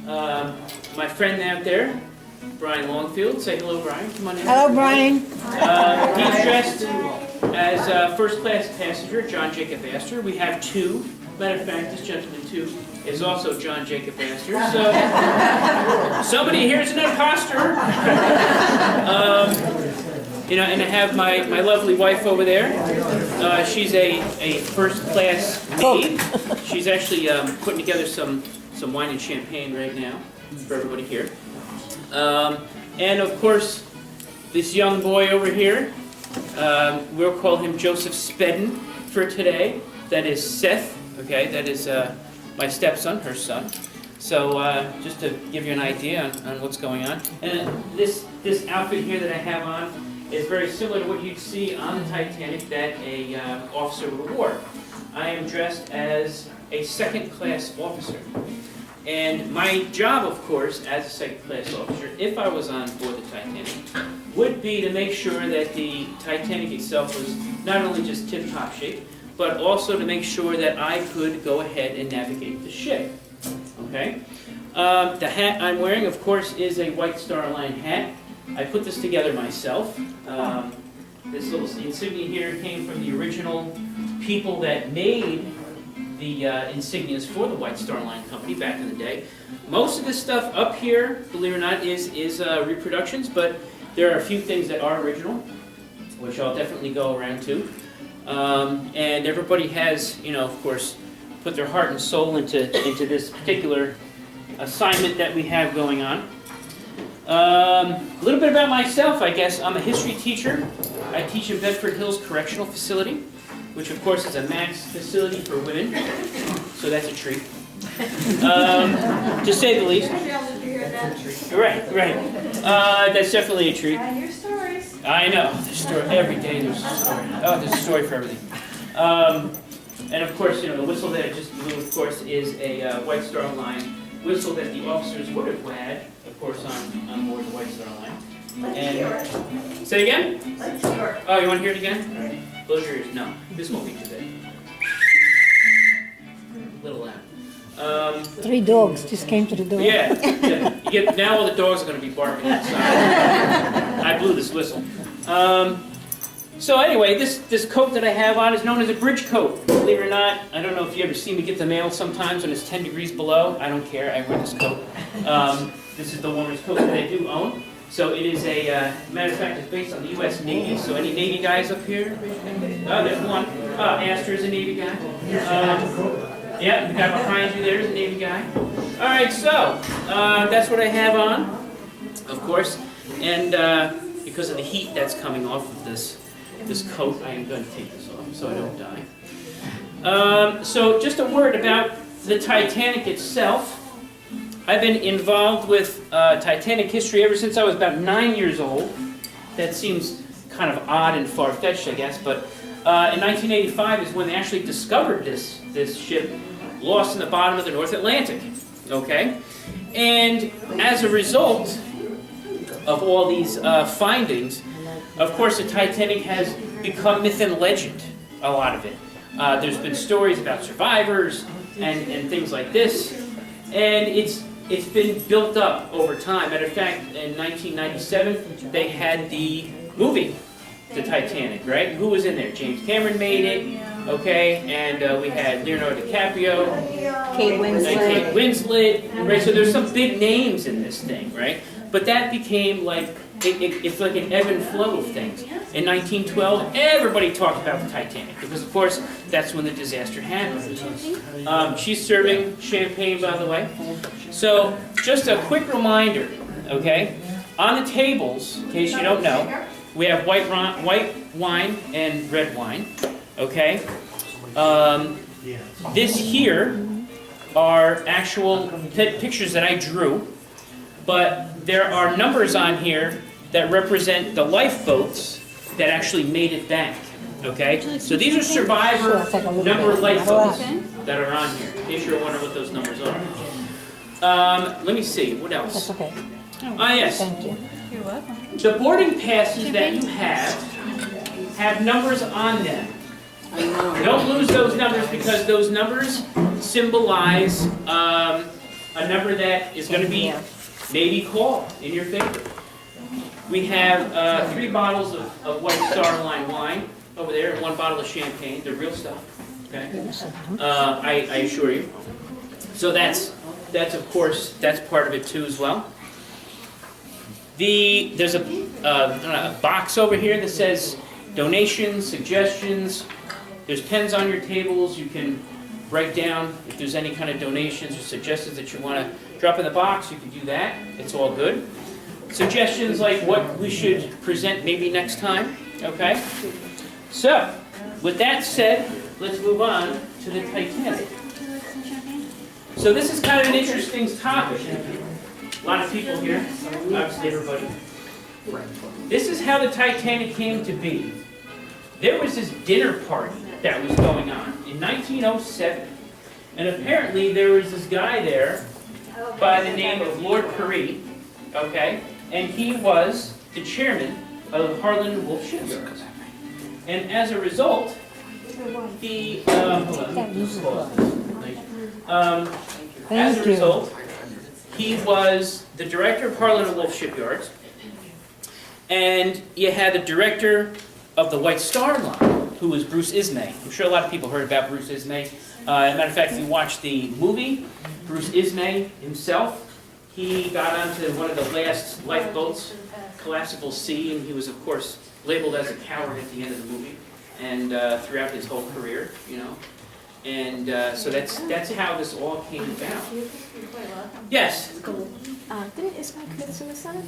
my friend out there, Brian Longfield. Say hello, Brian. Come on in. Hello, Brian. He's dressed as first-class passenger, John Jacob Astor. We have two. Matter of fact, this gentleman, too, is also John Jacob Astor. So, somebody here is an imposter. And I have my lovely wife over there. She's a first-class maid. She's actually putting together some wine and champagne right now for everybody here. And of course, this young boy over here, we'll call him Joseph Spedden for today. That is Seth. Okay, that is my stepson, her son. So just to give you an idea on what's going on. And this outfit here that I have on is very similar to what you'd see on the Titanic that a officer would have wore. I am dressed as a second-class officer. And my job, of course, as a second-class officer, if I was on board the Titanic, would be to make sure that the Titanic itself was not only just tip-top shape, but also to make sure that I could go ahead and navigate the ship. Okay? The hat I'm wearing, of course, is a White Star Line hat. I put this together myself. This little insignia here came from the original people that made the insignias for the White Star Line company back in the day. Most of this stuff up here, believe it or not, is reproductions, but there are a few things that are original, which I'll definitely go around to. And everybody has, of course, put their heart and soul into this particular assignment that we have going on. A little bit about myself, I guess. I'm a history teacher. I teach in Bedford Hills Correctional Facility, which of course is a max facility for women, so that's a treat, to say the least. Right. That's definitely a treat. I hear stories. I know. There's a story every day. There's a story. Oh, there's a story for everything. And of course, the whistle that I just blew, of course, is a White Star Line whistle that the officers would have had, of course, on board the White Star Line. Let's hear it. Say again? Let's hear it. Oh, you want to hear it again? All right. Close your ears. No, this won't be too bad. Little loud. 3 dogs just came to the door. Yeah. Now all the dogs are going to be barking outside. I blew this whistle. So anyway, this coat that I have on is known as a bridge coat. Believe it or not, I don't know if you ever see me get the mail sometimes when it's 10 degrees below. I don't care. I wear this coat. This is the woman's coat that I do own. So it is matter of fact, it's based on the U.S. Navy. So any Navy guys up here? Oh, there's one. Astor is a Navy guy. Yeah, the guy behind you there is a Navy guy. All right, so that's what I have on, of course. And because of the heat that's coming off of this coat, I am going to take this off so I don't die. So just a word about the Titanic itself. I've been involved with Titanic history ever since I was about 9 years old. That seems kind of odd and far-fetched, I guess, but in 1985 is when they actually discovered this ship lost in the bottom of the North Atlantic. Okay? And as a result of all these findings, of course the Titanic has become myth and legend, a lot of it. There's been stories about survivors and things like this, and it's been built up over time. Matter of fact, in 1997, they had the movie, The Titanic, right? Who was in there? James Cameron made it, okay? And we had Leonardo DiCaprio, Kate Winslet, right? So there's some big names in this thing, right? But that became like, it's like an ebb and flow of things. In 1912, everybody talked about the Titanic, because of course, that's when the disaster happened. She's serving champagne, by the way. So, just a quick reminder, okay? On the tables, in case you don't know, we have white wine and red wine, okay? This here are actual pictures that I drew, but there are numbers on here that represent the lifeboats that actually made it back, okay? So these are survivor number lifeboats that are on here, in case you're wondering what those numbers are. Let me see, what else? That's okay. Yes. Thank you. You're welcome. The boarding passes that you have numbers on them. Don't lose those numbers, because those numbers symbolize a number that is going to be maybe called in your favor. We have 3 bottles of White Star Line wine over there, and 1 bottle of champagne. They're real stuff. Okay, I assure you. So that's of course that's part of it too as well. There's a box over here that says donations, suggestions. There's pens on your tables. You can write down if there's any kind of donations or suggestions that you want to drop in the box. You can do that. It's all good. Suggestions like what we should present maybe next time. Okay. So with that said, let's move on to the Titanic. So this is kind of an interesting topic. A lot of people here, obviously everybody. This is how the Titanic came to be. There was this dinner party that was going on in 1907. And apparently there was this guy there by the name of Lord Pirrie, okay? And he was the chairman of Harland and Wolff Shipyards. And as a result, he, as a result, he was the director of Harland and Wolff Shipyards, and you had the director of the White Star Line, who was Bruce Ismay. I'm sure a lot of people heard about Bruce Ismay. As a matter of fact, if you watch the movie, Bruce Ismay himself, he got onto one of the last lifeboats, Collapsible Sea, and he was, of course, labeled as a coward at the end of the movie, and throughout his whole career, you know. And so that's how this all came about. Yes? Didn't Ismail commit suicide?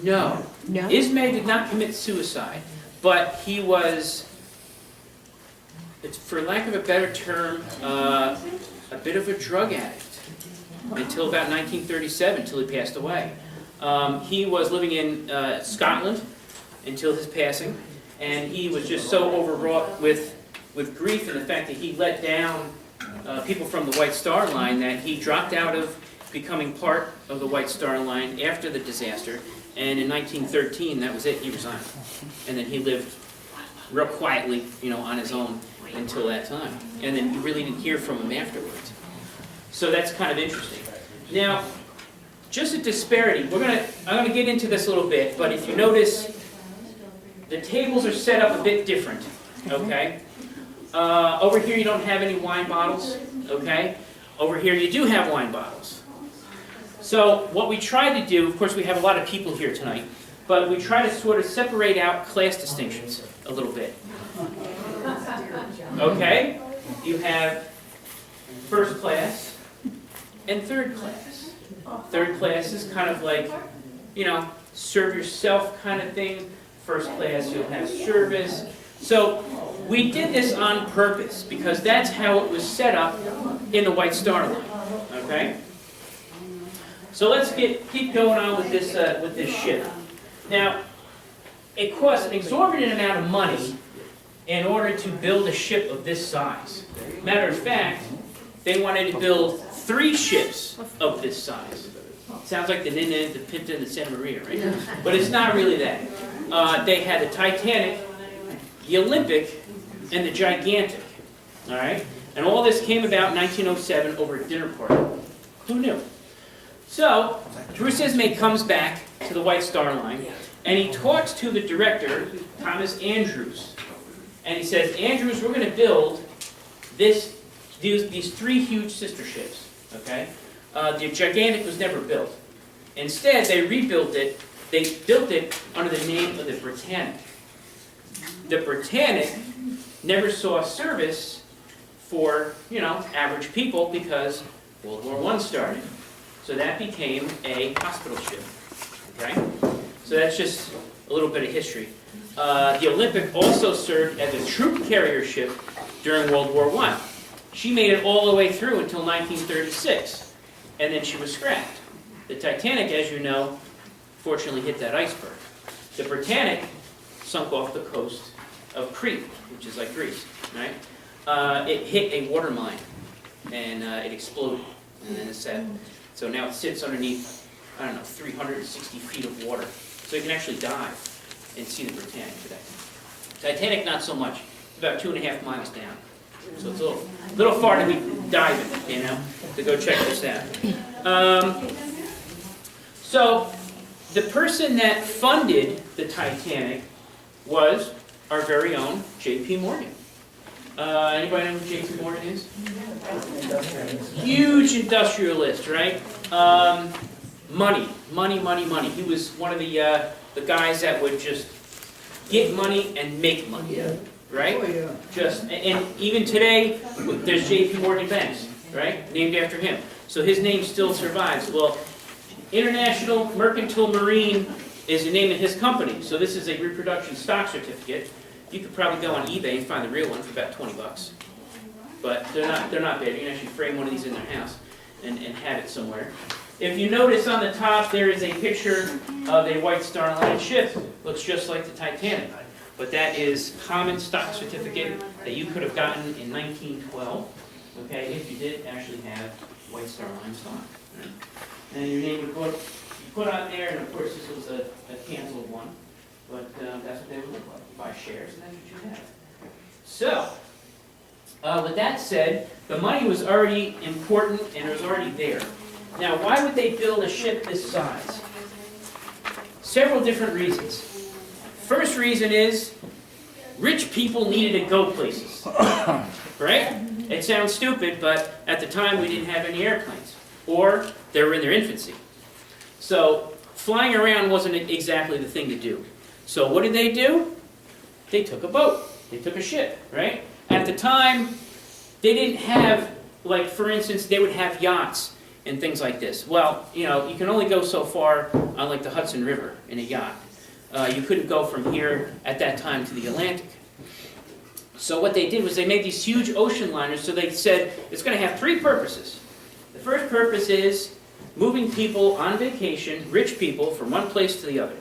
No. No? Ismay did not commit suicide, but he was, for lack of a better term, a bit of a drug addict until about 1937, until he passed away. He was living in Scotland until his passing, and he was just so overwrought with grief and the fact that he let down people from the White Star Line that he dropped out of becoming part of the White Star Line after the disaster. And in 1913, that was it. He resigned, and then he lived real quietly, you know, on his own until that time. And then you really didn't hear from him afterwards. So that's kind of interesting. Now, just a disparity. I'm gonna get into this a little bit, but if you notice, the tables are set up a bit different. Okay. Over here you don't have any wine bottles. Okay. Over here you do have wine bottles. So what we try to do, of course, we have a lot of people here tonight, but we try to sort of separate out class distinctions a little bit. Okay? You have first class and third class. Third class is kind of like, you know, serve yourself kind of thing. First class, you'll have service. So we did this on purpose because that's how it was set up in the White Star Line. Okay? So let's keep going on with this ship. Now, it costs an exorbitant amount of money in order to build a ship of this size. Matter of fact, they wanted to build 3 ships of this size. Sounds like the Nina, the Pinta, and the Santa Maria, right? But it's not really that. They had the Titanic, the Olympic, and the Gigantic. All right? And all this came about in 1907 over a dinner party. Who knew? So, Bruce Ismay comes back to the White Star Line, and he talks to the director, Thomas Andrews. And he says, Andrews, we're going to build these 3 huge sister ships. Okay? The Gigantic was never built. Instead, they rebuilt it. They built it under the name of the Britannic. The Britannic never saw service for, you know, average people because World War I started. So that became a hospital ship. Okay? So that's just a little bit of history. The Olympic also served as a troop carrier ship during World War I. She made it all the way through until 1936, and then she was scrapped. The Titanic, as you know, fortunately hit that iceberg. The Britannic sunk off the coast of Crete, which is like Greece, right? It hit a water mine, and it exploded, and then it set. So now it sits underneath, I don't know, 360 feet of water. So you can actually dive and see the Britannic today. Titanic, not so much. It's about 2.5 miles down. So it's a little far to be diving, you know. to go check this out. So the person that funded the Titanic was our very own J.P. Morgan. Anybody know who J.P. Morgan is? Huge industrialist, right? Money. He was one of the guys that would just get money and make money, right? And even today, there's J.P. Morgan banks, right? Named after him. So his name still survives. Well, International Mercantile Marine is the name of his company. So this is a reproduction stock certificate. You could probably go on eBay and find the real one for about 20 bucks. But they're not bad. You can actually frame one of these in their house and have it somewhere. If you notice on the top, there is a picture of a White Star Line ship. Looks just like the Titanic. But that is common stock certificate that you could have gotten in 1912, okay, if you did actually have White Star Line stock. Right? And your name would put on there, and of course this was a canceled one, but that's what they would look like. You buy shares, and that's what you have. So, with that said, the money was already important, and it was already there. Now, why would they build a ship this size? Several different reasons. First reason is, rich people needed to go places, right? It sounds stupid, but at the time we didn't have any airplanes, or they were in their infancy. So flying around wasn't exactly the thing to do. So what did they do? They took a boat. They took a ship, right? At the time, they didn't have, like for instance, they would have yachts and things like this. Well, you know, you can only go so far on like the Hudson River in a yacht. You couldn't go from here at that time to the Atlantic. So what they did was they made these huge ocean liners, so they said it's going to have three purposes. The first purpose is moving people on vacation, rich people, from one place to the other.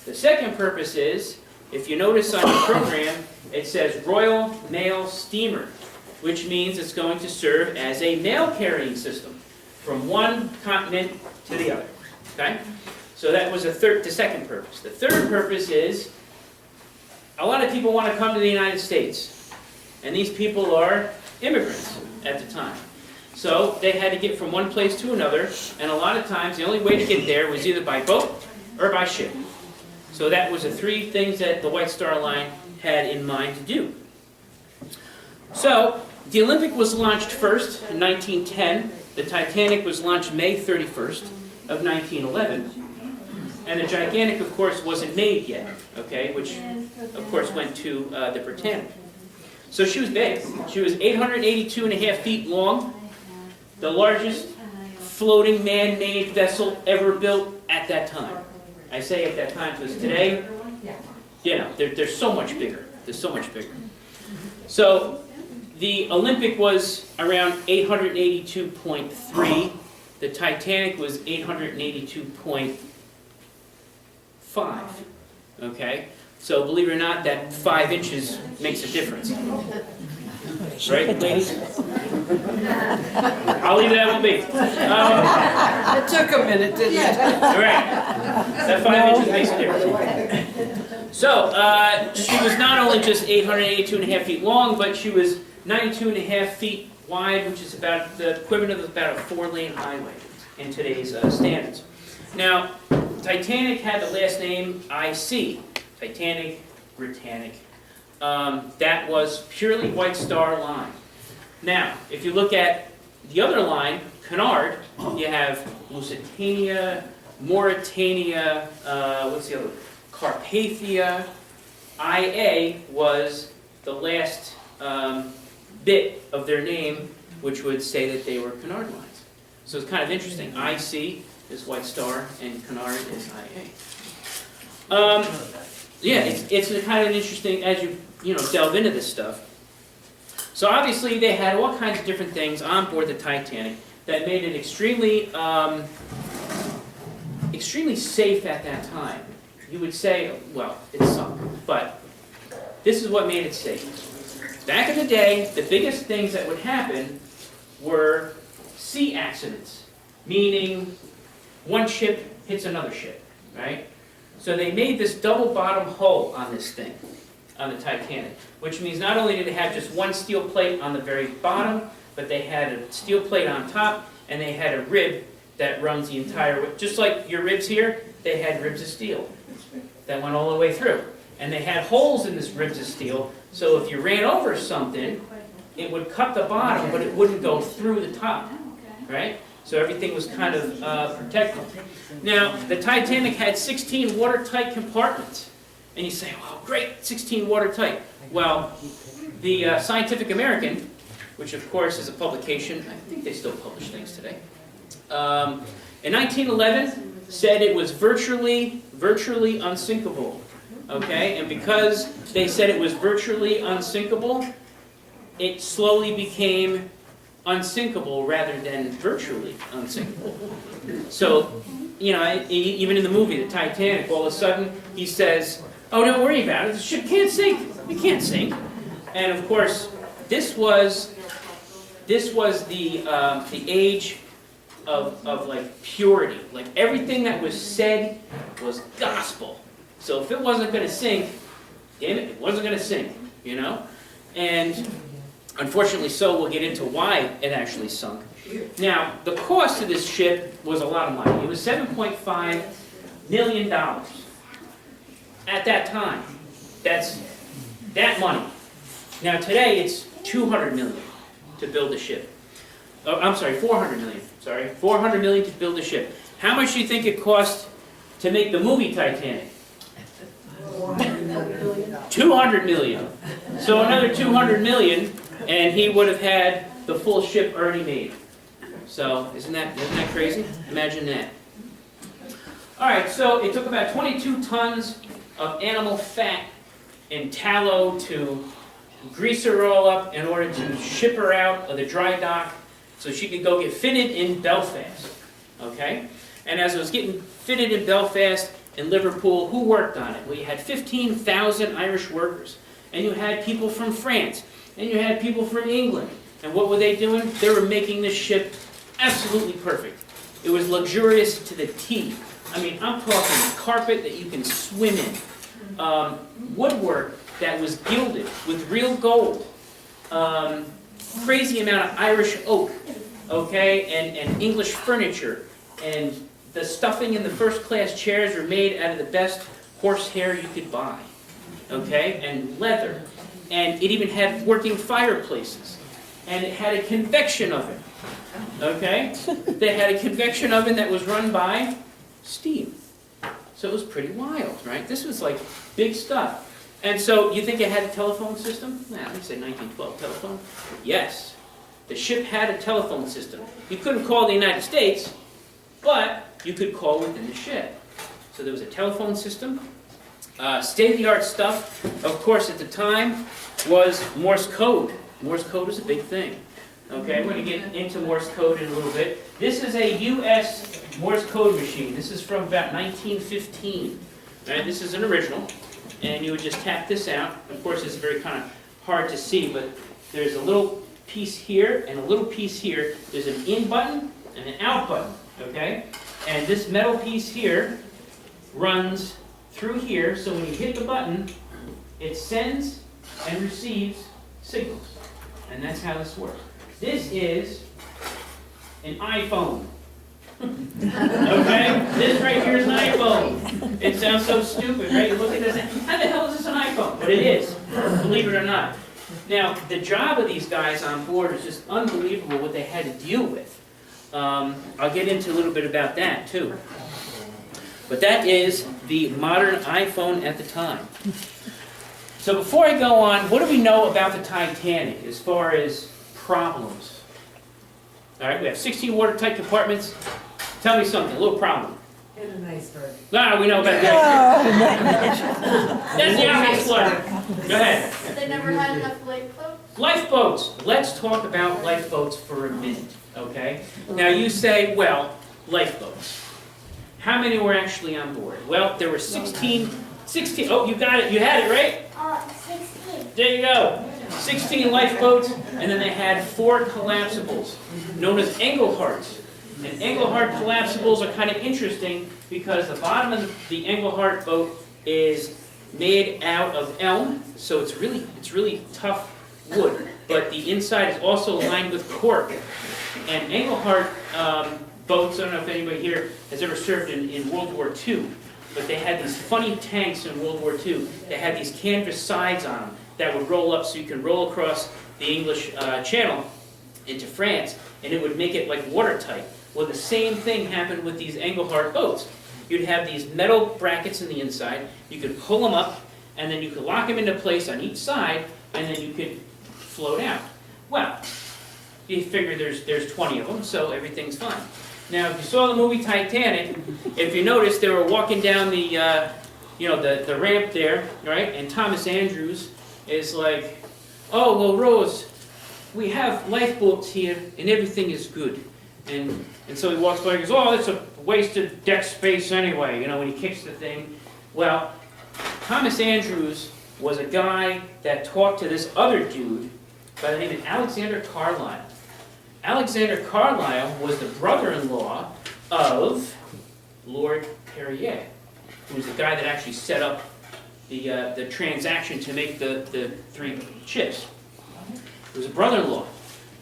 The second purpose is, if you notice on the program, it says Royal Mail Steamer, which means it's going to serve as a mail carrying system from one continent to the other. Okay? So that was the second purpose. The third purpose is, a lot of people want to come to the United States, and these people are immigrants at the time. So they had to get from one place to another, and a lot of times the only way to get there was either by boat or by ship. So that was the three things that the White Star Line had in mind to do. So the Olympic was launched first in 1910. The Titanic was launched May 31st of 1911. And the Gigantic, of course, wasn't made yet, okay, which, of course, went to the Britannic. So she was big. She was 882.5 feet long, the largest floating man-made vessel ever built at that time. I say at that time because today, you know, they're so much bigger. They're so much bigger. So the Olympic was around 882.3. The Titanic was 882.5. Okay? So believe it or not, that 5 inches makes a difference. Right, ladies? I'll leave that with me. It took a minute, didn't it? Right. That 5 inches makes a difference. So, she was not only just 882.5 feet long, but she was 92.5 feet wide, which is about the equivalent of about a 4-lane highway in today's standards. Now, Titanic had the last name IC, Titanic, Britannic. That was purely White Star Line. Now, if you look at the other line, Cunard, you have Lusitania, Mauritania, what's the other? Carpathia. IA was the last bit of their name, which would say that they were Cunard lines. So it's kind of interesting. IC is White Star, and Cunard is IA. Yeah, it's kind of interesting as you delve into this stuff. So obviously they had all kinds of different things on board the Titanic that made it extremely safe at that time. You would say, well, it sunk, but this is what made it safe. Back in the day, the biggest things that would happen were sea accidents, meaning one ship hits another ship, right? So they made this double bottom hull on this thing, on the Titanic, which means not only did it have just one steel plate on the very bottom, but they had a steel plate on top, and they had a rib that runs the entire way. Just like your ribs here, they had ribs of steel that went all the way through. And they had holes in this ribs of steel, so if you ran over something, it would cut the bottom, but it wouldn't go through the top, right? So everything was kind of protected. Now, the Titanic had 16 watertight compartments. And you say, oh, great, 16 watertight. Well, the Scientific American, which of course is a publication, I think they still publish things today, in 1911 said it was virtually unsinkable. Okay, and because they said it was virtually unsinkable, it slowly became unsinkable rather than virtually unsinkable. So, you know, even in the movie, the Titanic, all of a sudden he says, oh, don't worry about it, the ship can't sink, it can't sink. And of course, this was the age of like purity. Like everything that was said was gospel. So if it wasn't going to sink, damn it, it wasn't going to sink, you know? And unfortunately so, we'll get into why it actually sunk. Now, the cost of this ship was a lot of money. It was $7.5 million at that time. That's that money. Now today it's $200 million to build a ship. Oh, I'm sorry, $400 million. Sorry, $400 million to build a ship. How much do you think it cost to make the movie Titanic? 200 million. So another 200 million, and he would have had the full ship already made. So isn't that crazy? Imagine that. All right, so it took about 22 tons of animal fat and tallow to grease her all up in order to ship her out of the dry dock so she could go get fitted in Belfast. Okay? And as it was getting fitted in Belfast, in Liverpool, who worked on it? Well, you had 15,000 Irish workers, and you had people from France, and you had people from England. And what were they doing? They were making this ship absolutely perfect. It was luxurious to the T. I mean, I'm talking carpet that you can swim in, woodwork that was gilded with real gold, crazy amount of Irish oak, okay, and English furniture, and the stuffing in the first-class chairs were made out of the best horsehair you could buy, okay, and leather. And it even had working fireplaces. And it had a convection oven, okay? They had a convection oven that was run by steam. So it was pretty wild, right? This was like big stuff. And so you think it had a telephone system? Nah, let me say 1912 telephone. Yes, the ship had a telephone system. You couldn't call the United States, but you could call within the ship. So there was a telephone system. State-of-the-art stuff, of course, at the time, was Morse code. Morse code was a big thing. Okay, we're going to get into Morse code in a little bit. This is a U.S. Morse code machine. This is from about 1915. Right, this is an original, and you would just tap this out. Of course, it's very kind of hard to see, but there's a little piece here and a little piece here. There's an in button and an out button. Okay, and this metal piece here runs through here, so when you hit the button, it sends and receives signals. And that's how this works. This is an iPhone. Okay? This right here is an iPhone. It sounds so stupid, right? You look at this and how the hell is this an iPhone? But it is, believe it or not. Now, the job of these guys on board is just unbelievable what they had to deal with. I'll get into a little bit about that too. But that is the modern iPhone at the time. So before I go on, what do we know about the Titanic as far as problems? All right, we have 16 watertight compartments. Tell me something, a little problem. And an iceberg. Ah, we know about that. That's the obvious one. Go ahead. They never had enough lifeboats? Lifeboats. Let's talk about lifeboats for a minute, okay? Now you say, well, lifeboats. How many were actually on board? Well, there were 16, oh, you got it, you had it, right? 16. There you go. 16 lifeboats, and then they had 4 collapsibles, known as Engleharts. And Englehart collapsibles are kind of interesting because the bottom of the Englehart boat is made out of elm, so it's really tough wood, but the inside is also lined with cork. And Engelhart boats, I don't know if anybody here has ever served in World War II, but they had these funny tanks in World War II. They had these canvas sides on them that would roll up so you can roll across the English Channel into France, and it would make it like watertight. Well, the same thing happened with these Engelhart boats. You'd have these metal brackets in the inside, you could pull them up, and then you could lock them into place on each side, and then you could float out. Well, you figure there's 20 of them, so everything's fine. Now, if you saw the movie Titanic, if you noticed, they were walking down the ramp there, right? And Thomas Andrews is like, "Oh, well, Rose, we have lifeboats here, and everything is good." And so he walks by and goes, "Oh, it's a waste of deck space anyway," when he kicks the thing. Well, Thomas Andrews was a guy that talked to this other dude by the name of Alexander Carlisle. Alexander Carlisle was the brother-in-law of Lord Perrier, who was the guy that actually set up the transaction to make the 3 ships. He was a brother-in-law.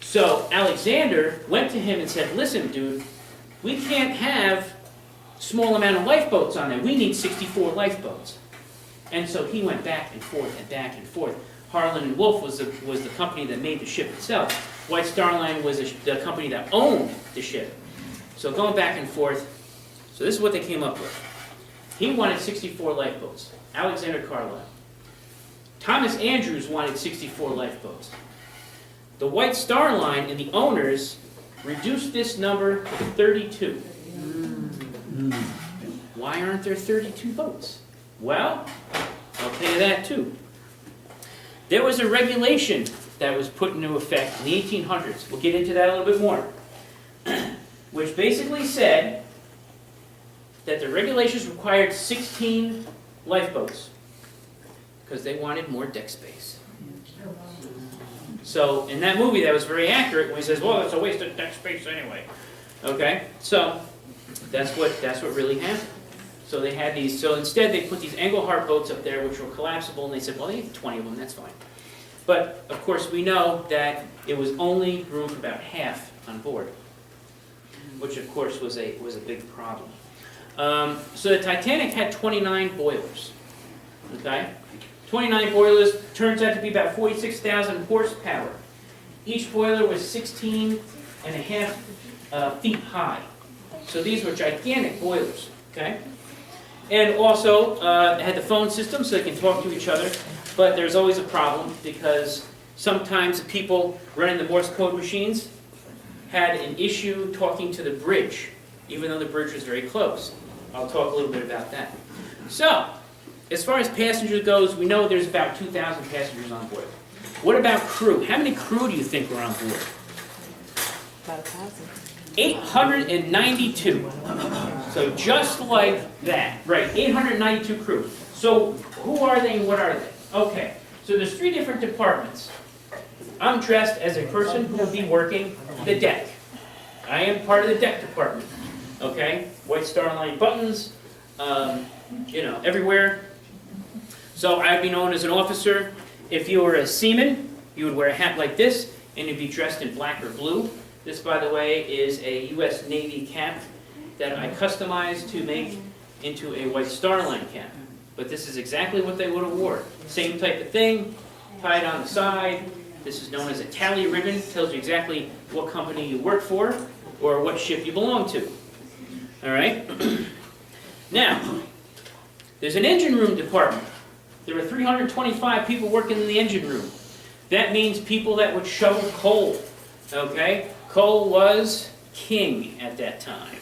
So Alexander went to him and said, "Listen, dude, we can't have small amount of lifeboats on there. We need 64 lifeboats." And so he went back and forth and back and forth. Harland and Wolff was the company that made the ship itself. White Star Line was the company that owned the ship. So going back and forth, so this is what they came up with. He wanted 64 lifeboats, Alexander Carlisle. Thomas Andrews wanted 64 lifeboats. The White Star Line and the owners reduced this number to 32. Why aren't there 32 boats? Well, I'll tell you that too. There was a regulation that was put into effect in the 1800s. We'll get into that a little bit more. Which basically said that the regulations required 16 lifeboats because they wanted more deck space. So in that movie, that was very accurate when he says, "Well, it's a waste of deck space anyway." Okay, so that's what really happened. So they had these. So instead, they put these Engelhart boats up there, which were collapsible, and they said, "Well, they need 20 of them. That's fine." But of course, we know that it was only room for about half on board, which of course was a big problem. So the Titanic had 29 boilers. Okay. 29 boilers, turns out to be about 46,000 horsepower. Each boiler was 16.5 feet high. So these were gigantic boilers, okay? And also, it had the phone system so they can talk to each other, but there's always a problem because sometimes the people running the Morse code machines had an issue talking to the bridge, even though the bridge was very close. I'll talk a little bit about that. So, as far as passengers goes, we know there's about 2,000 passengers on board. What about crew? How many crew do you think were on board? About 1,000. 892. So just like that. Right, 892 crew. So who are they and what are they? Okay, so there's 3 different departments. I'm dressed as a person who will be working the deck. I am part of the deck department. Okay, White Star Line buttons, everywhere. So I'd be known as an officer. If you were a seaman, you would wear a hat like this, and you'd be dressed in black or blue. This, by the way, is a U.S. Navy cap that I customized to make into a White Star Line cap. But this is exactly what they would have wore. Same type of thing, tied on the side. This is known as a tally ribbon. Tells you exactly what company you work for or what ship you belong to. All right? Now, there's an engine room department. There were 325 people working in the engine room. That means people that would shovel coal. Okay? Coal was king at that time.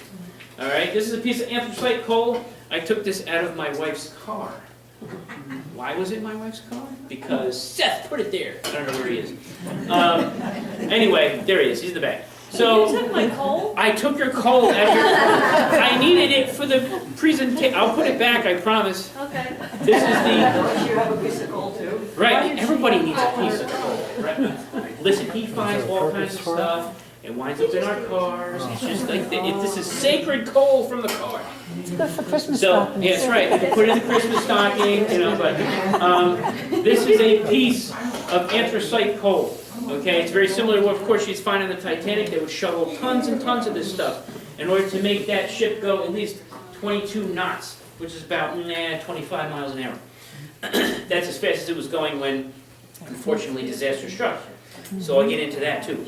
All right? This is a piece of anthracite coal. I took this out of my wife's car. Why was it my wife's car? Because Seth put it there. I don't know where he is. Anyway, there he is. He's in the back. So You took my coal? I took your coal out of your... I needed it for the presentation. I'll put it back, I promise. Okay. This is the... Don't you have a piece of coal too? Right, everybody needs a piece of coal. Right? Listen, he finds all kinds of stuff. It winds up in our cars. It's just like, this is sacred coal from the car. It's good for Christmas So, stockings. yeah, that's right. You can put it in the Christmas stocking, but this is a piece of anthracite coal. Okay, it's very similar to what, of course, she's finding on the Titanic. They would shovel tons and tons of this stuff in order to make that ship go at least 22 knots, which is about 25 miles an hour. That's as fast as it was going when, unfortunately, disaster struck. So I'll get into that too.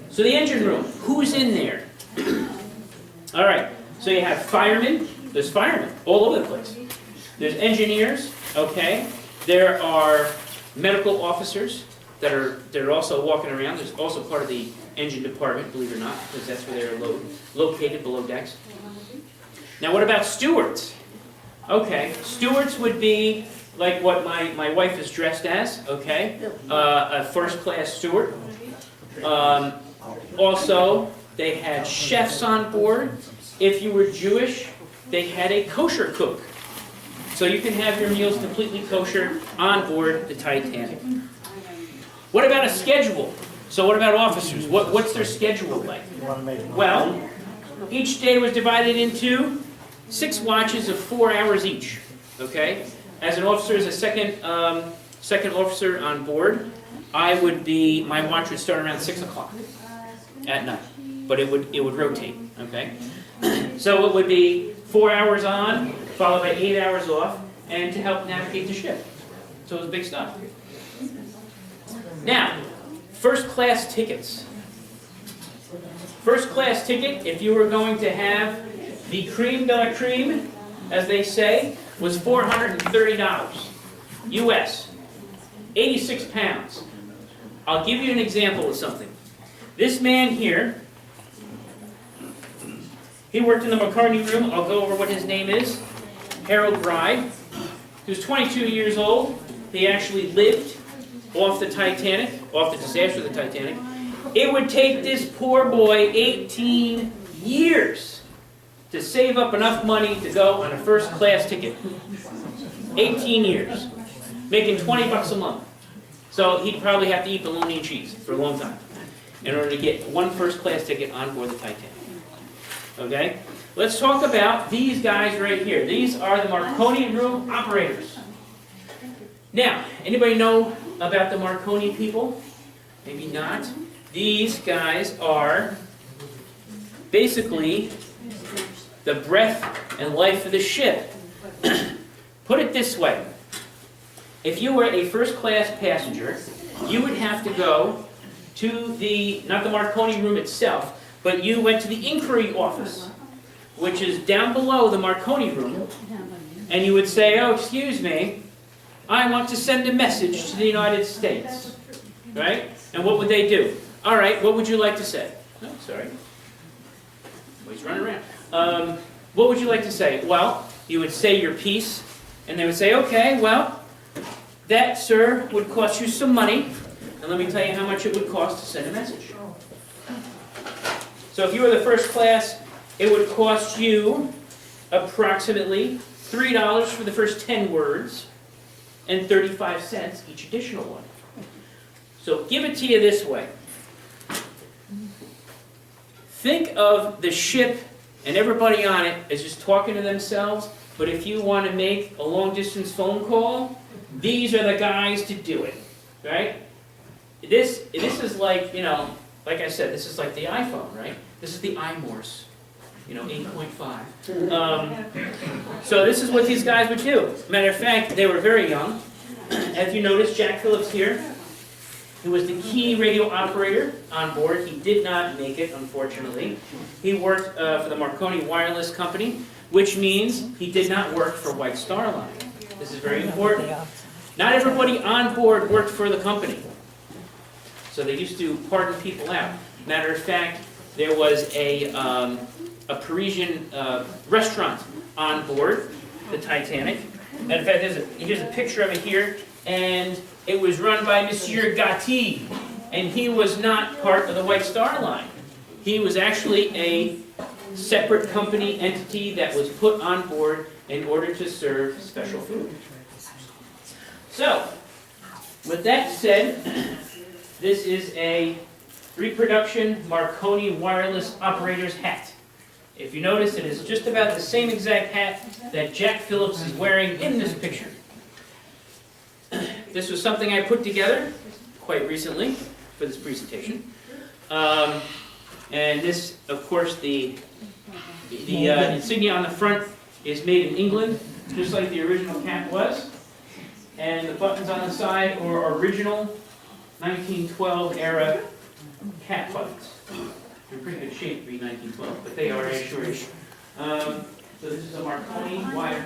So the engine room, who's in there? All right, so you have firemen. There's firemen all over the place. There's engineers, okay? There are medical officers that are also walking around. There's also part of the engine department, believe it or not, because that's where they're located, below decks. Now what about stewards? Okay, stewards would be like what my wife is dressed as, okay? A first-class steward. Also, they had chefs on board. If you were Jewish, they had a kosher cook. So you can have your meals completely kosher on board the Titanic. What about a schedule? So what about officers? What's their schedule like? Well, each day was divided into 6 watches of 4 hours each. Okay? As an officer, as a second officer on board, my watch would start around 6 o'clock at night, but it would rotate. Okay? So it would be 4 hours on, followed by 8 hours off, and to help navigate the ship. So it was big stuff. Now, first class tickets. First class ticket, if you were going to have the creme de la creme, as they say, was $430 US, 86 pounds. I'll give you an example of something. This man here, he worked in the McCartney room. I'll go over what his name is. Harold Bride. He was 22 years old. He actually lived off the Titanic, off the disaster of the Titanic. It would take this poor boy 18 years to save up enough money to go on a first class ticket. 18 years. Making 20 bucks a month. So he'd probably have to eat bologna and cheese for a long time in order to get one first class ticket on board the Titanic. Okay? Let's talk about these guys right here. These are the Marconi room operators. Now, anybody know about the Marconi people? Maybe not. These guys are basically the breath and life of the ship. Put it this way. If you were a first-class passenger, you would have to go to not the Marconi room itself, but you went to the inquiry office, which is down below the Marconi room, and you would say, "Oh, excuse me, I want to send a message to the United States." Right? And what would they do? All right, what would you like to say? Oh, sorry. Oh, he's running around. What would you like to say? Well, you would say your piece, and they would say, "Okay, well, that, sir, would cost you some money, and let me tell you how much it would cost to send a message." So if you were the first class, it would cost you approximately $3 for the first 10 words, and 35 cents each additional one. So give it to you this way. Think of the ship and everybody on it as just talking to themselves, but if you want to make a long-distance phone call, these are the guys to do it, right? This is like, like I said, this is like the iPhone, right? This is the iMorse, 8.5. So this is what these guys would do. Matter of fact, they were very young. As you notice, Jack Phillips here, who was the key radio operator on board. He did not make it, unfortunately. He worked for the Marconi Wireless Company, which means he did not work for White Star Line. This is very important. Not everybody on board worked for the company. So they used to pardon people out. Matter of fact, there was a Parisian restaurant on board the Titanic. And in fact, here's a picture of it here, and it was run by Monsieur Gatti, and he was not part of the White Star Line. He was actually a separate company entity that was put on board in order to serve special food. So, with that said, this is a reproduction Marconi Wireless Operator's hat. If you notice, it is just about the same exact hat that Jack Phillips is wearing in this picture. This was something I put together quite recently for this presentation. And this, of course, the insignia on the front is made in England, just like the original cap was. And the buttons on the side are original 1912 era cap buttons. They're in pretty good shape to be 1912, but they are, I assure you. So this is a Marconi wire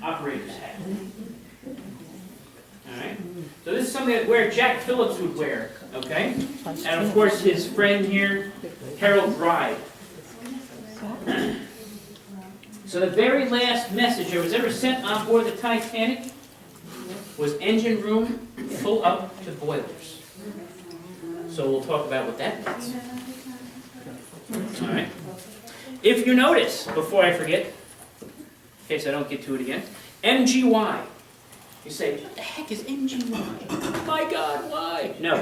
operator's hat. Alright, so this is something that Jack Phillips would wear, okay? And of course his friend here, Harold Bride. So the very last message that was ever sent on board the Titanic was engine room full up to boilers. So we'll talk about what that means. Alright. If you notice, before I forget, in case I don't get to it again, MGY. You say, what the heck is MGY? My God, why? No.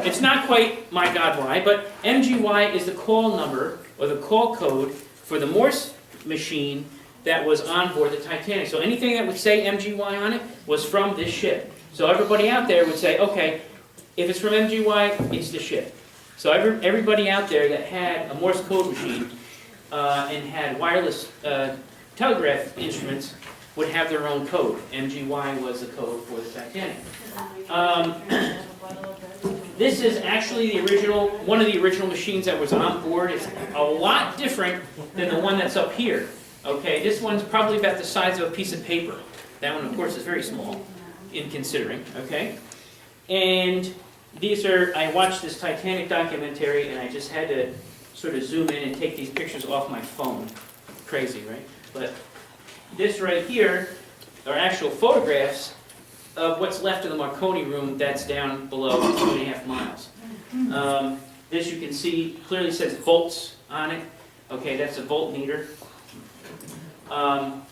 It's not quite my God, why, but MGY is the call number, or the call code, for the Morse machine that was on board the Titanic. So anything that would say MGY on it was from this ship. So everybody out there would say, okay, if it's from MGY, it's the ship. So everybody out there that had a Morse code machine and had wireless telegraph instruments would have their own code. MGY was the code for the Titanic. This is actually the original, one of the original machines that was on board. It's a lot different than the one that's up here. Okay, this one's probably about the size of a piece of paper. That one, of course, is very small in considering. Okay, and these are, I watched this Titanic documentary and I just had to sort of zoom in and take these pictures off my phone. Crazy, right? But this right here are actual photographs of what's left of the Marconi room that's down below 2.5 miles. This you can see clearly says volts on it. Okay, that's a voltmeter.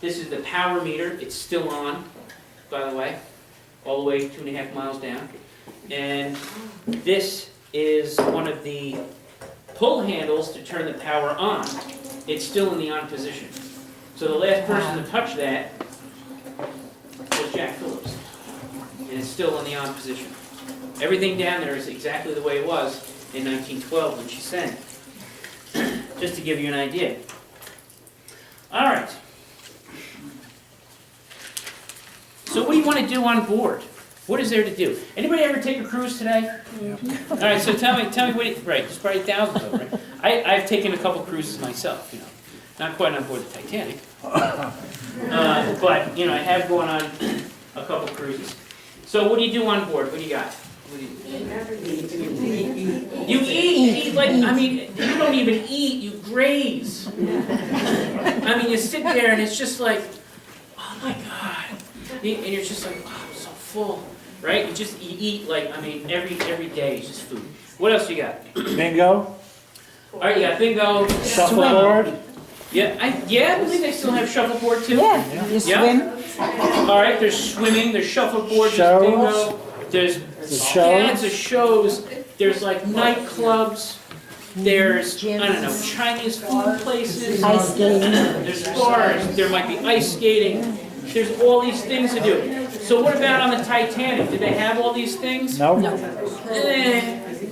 This is the power meter. It's still on, by the way, all the way 2.5 miles down. And this is one of the pull handles to turn the power on. It's still in the on position. So the last person to touch that was Jack Phillips. And it's still in the on position. Everything down there is exactly the way it was in 1912 when she sent it. Just to give you an idea. All right. So what do you want to do on board? What is there to do? Anybody ever take a cruise today? Yeah. All right, so tell me what it, right, there's probably thousands of them, right? I've taken a couple cruises myself, you know. Not quite on board the Titanic. But, you know, I have gone on a couple cruises. So what do you do on board? What do you got? What do you eat like, I mean, you don't even eat, you graze. I mean, you sit there and it's just like, oh my God. And you're just like, oh, I'm so full. Right? You eat like, I mean, every day is just food. What else you got? Bingo. All right, you got bingo. Shuffleboard. Yeah, I believe they still have shuffleboard too. Yeah, you swim. All right, there's swimming, there's shuffleboard, there's Shows. bingo, there's lots of shows, there's like nightclubs, there's, I don't know, Chinese food places, Ice skating. there's bars, there might be ice skating, there's all these things to do. So what about on the Titanic? Did they have all these things? No.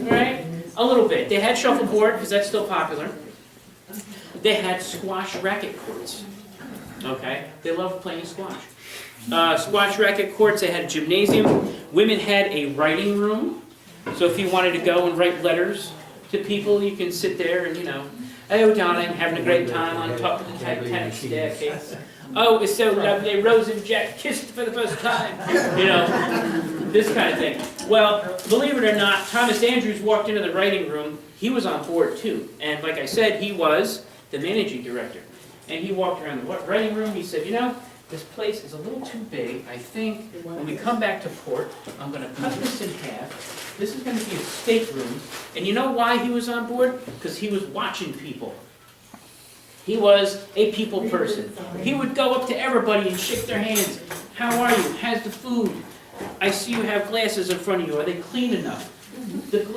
Right? A little bit. They had shuffleboard, because that's still popular. They had squash racket courts. Okay? They loved playing squash. Squash racket courts, they had a gymnasium. Women had a writing room. So if you wanted to go and write letters to people, you can sit there and, you know, oh, darling, having a great time on top of the Titanic staircase. Oh, it's so lovely, Rose and Jack kissed for the first time. You know, this kind of thing. Well, believe it or not, Thomas Andrews walked into the writing room. He was on board too. And like I said, he was the managing director. And he walked around the writing room. He said, you know, this place is a little too big. I think when we come back to port, I'm going to cut this in half. This is going to be a stateroom. And you know why he was on board? Because he was watching people. He was a people person. He would go up to everybody and shake their hands. How are you? How's the food? I see you have glasses in front of you. Are they clean enough? The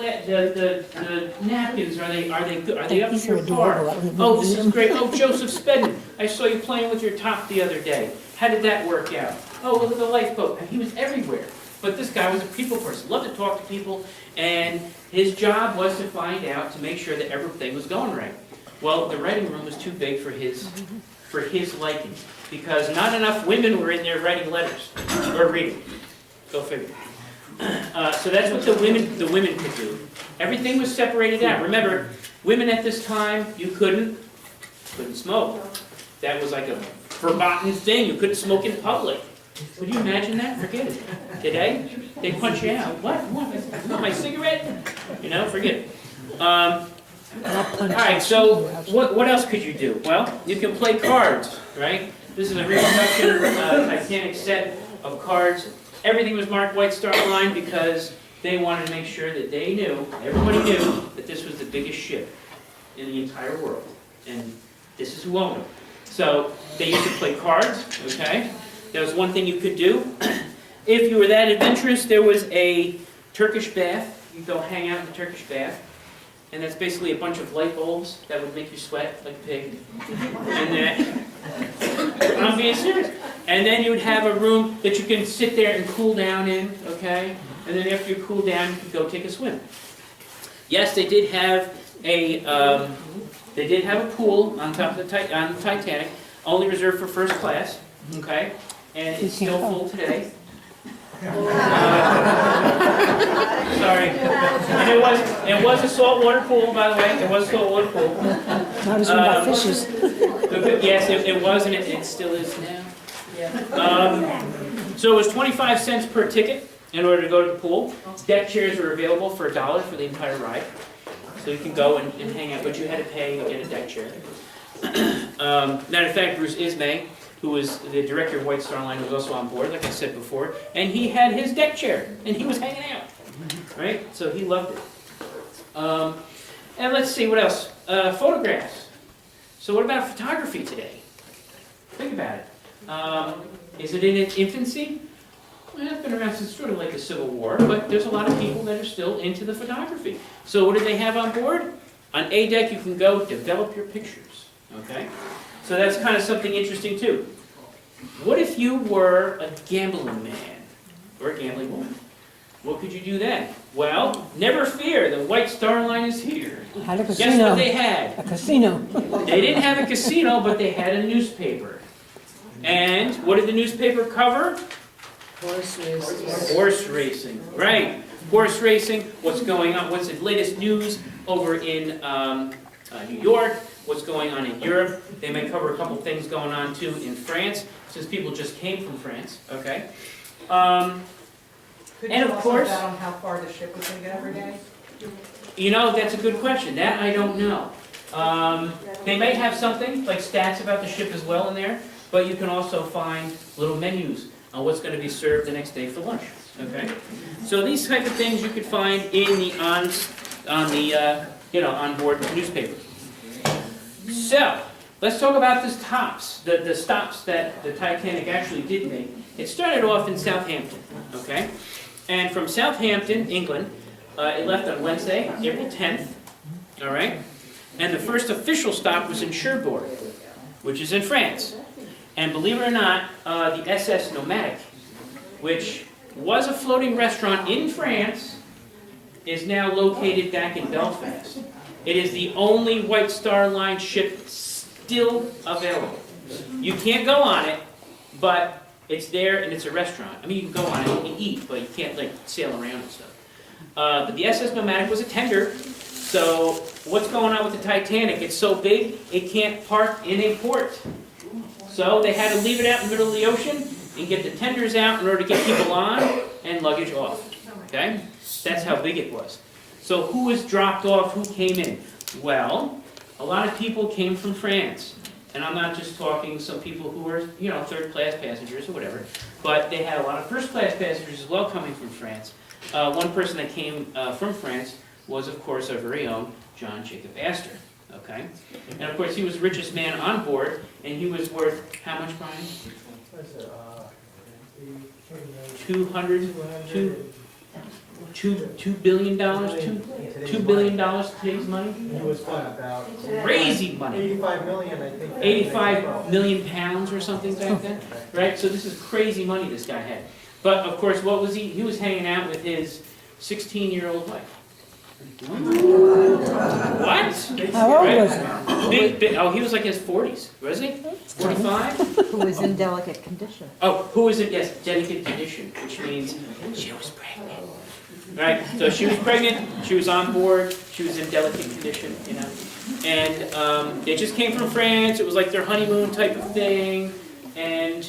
napkins, are they good? Are they up to your par? Oh, this is great. Oh, Joseph Spedman, I saw you playing with your top the other day. How did that work out? Oh, look at the lifeboat. He was everywhere. But this guy was a people person, loved to talk to people, and his job was to find out, to make sure that everything was going right. Well, the writing room was too big for his liking, because not enough women were in there writing letters, or reading. Go figure. So that's what the women could do. Everything was separated out. Remember, women at this time, you couldn't smoke. That was like a forgotten thing. You couldn't smoke in public. Would you imagine that? Forget it. Today, they punch you out. What? Want my cigarette? You know, forget it. All right, so what else could you do? Well, you can play cards, right? This is a reproduction Titanic set of cards. Everything was marked White Star Line because they wanted to make sure that they knew, everybody knew, that this was the biggest ship in the entire world. And this is who owned it. So they used to play cards, okay? That was one thing you could do. If you were that adventurous, there was a Turkish bath. You could go hang out in the Turkish bath. And that's basically a bunch of light bulbs that would make you sweat like a pig. And then, I'm being serious. And then you would have a room that you can sit there and cool down in, okay? And then after you cool down, you could go take a swim. Yes, they did have a pool on top of the Titanic, only reserved for first class, okay? And it's still full today. Sorry. And it was a saltwater pool, by the way. It was a saltwater pool. Not as many fishes. Yes, it was, and it still is now. So it was 25 cents per ticket in order to go to the pool. Deck chairs were available for $1 for the entire ride. So you can go and hang out, but you had to pay to get a deck chair. Matter of fact, Bruce Ismay, who was the director of White Star Line, was also on board, like I said before, and he had his deck chair, and he was hanging out, right? So he loved it. And let's see, what else? Photographs. So what about photography today? Think about it. Is it in its infancy? Well, it's been around since sort of like the Civil War, but there's a lot of people that are still into the photography. So what do they have on board? On A deck, you can go develop your pictures, okay? So that's kind of something interesting too. What if you were a gambling man or a gambling woman? What could you do then? Well, never fear, the White Star Line is here. Had a Guess casino. what they had? A casino. They didn't have a casino, but they had a newspaper. And what did the newspaper cover? Horse racing. Horse racing, right. Horse racing, what's going on, what's the latest news over in New York, what's going on in Europe. They may cover a couple things going on too in France, since people just came from France, okay? Could And you of also course- bet on how far the ship was going to get every day? You know, that's a good question. That I don't know. They may have something, like stats about the ship as well in there, but you can also find little menus on what's going to be served the next day for lunch, okay? So these type of things you could find in the on-board newspaper. So, let's talk about the stops that the Titanic actually did make. It started off in Southampton, okay? And from Southampton, England, it left on Wednesday, April 10th, all right? And the first official stop was in Cherbourg, which is in France. And believe it or not, the SS Nomadic, which was a floating restaurant in France, is now located back in Belfast. It is the only White Star Line ship still available. You can't go on it, but it's there and it's a restaurant. I mean, you can go on it, you can eat, but you can't like sail around and stuff. But the SS Nomadic was a tender, so what's going on with the Titanic? It's so big, it can't park in a port. So they had to leave it out in the middle of the ocean and get the tenders out in order to get people on and luggage off. Okay? That's how big it was. So who was dropped off? Who came in? Well, a lot of people came from France. And I'm not just talking some people who were, you know, third-class passengers or whatever. But they had a lot of first-class passengers as well coming from France. One person that came from France was, of course, our very own John Jacob Astor. Okay? And of course, he was the richest man on board, and he was worth how much, Brian? 200, $2 billion, $2 billion today's money? It was about Crazy money. 85 million, I think. 85 million pounds or something like that, right? So this is crazy money this guy had. But of course, what was he? He was hanging out with his 16-year-old wife. What? How old was he? Oh, he was like in his 40s, was he? 45? Who was in delicate condition. Oh, who was in, yes, delicate condition, which means she was pregnant. Right, so she was pregnant, she was on board, she was in delicate condition, you know. And they just came from France, it was like their honeymoon type of thing. And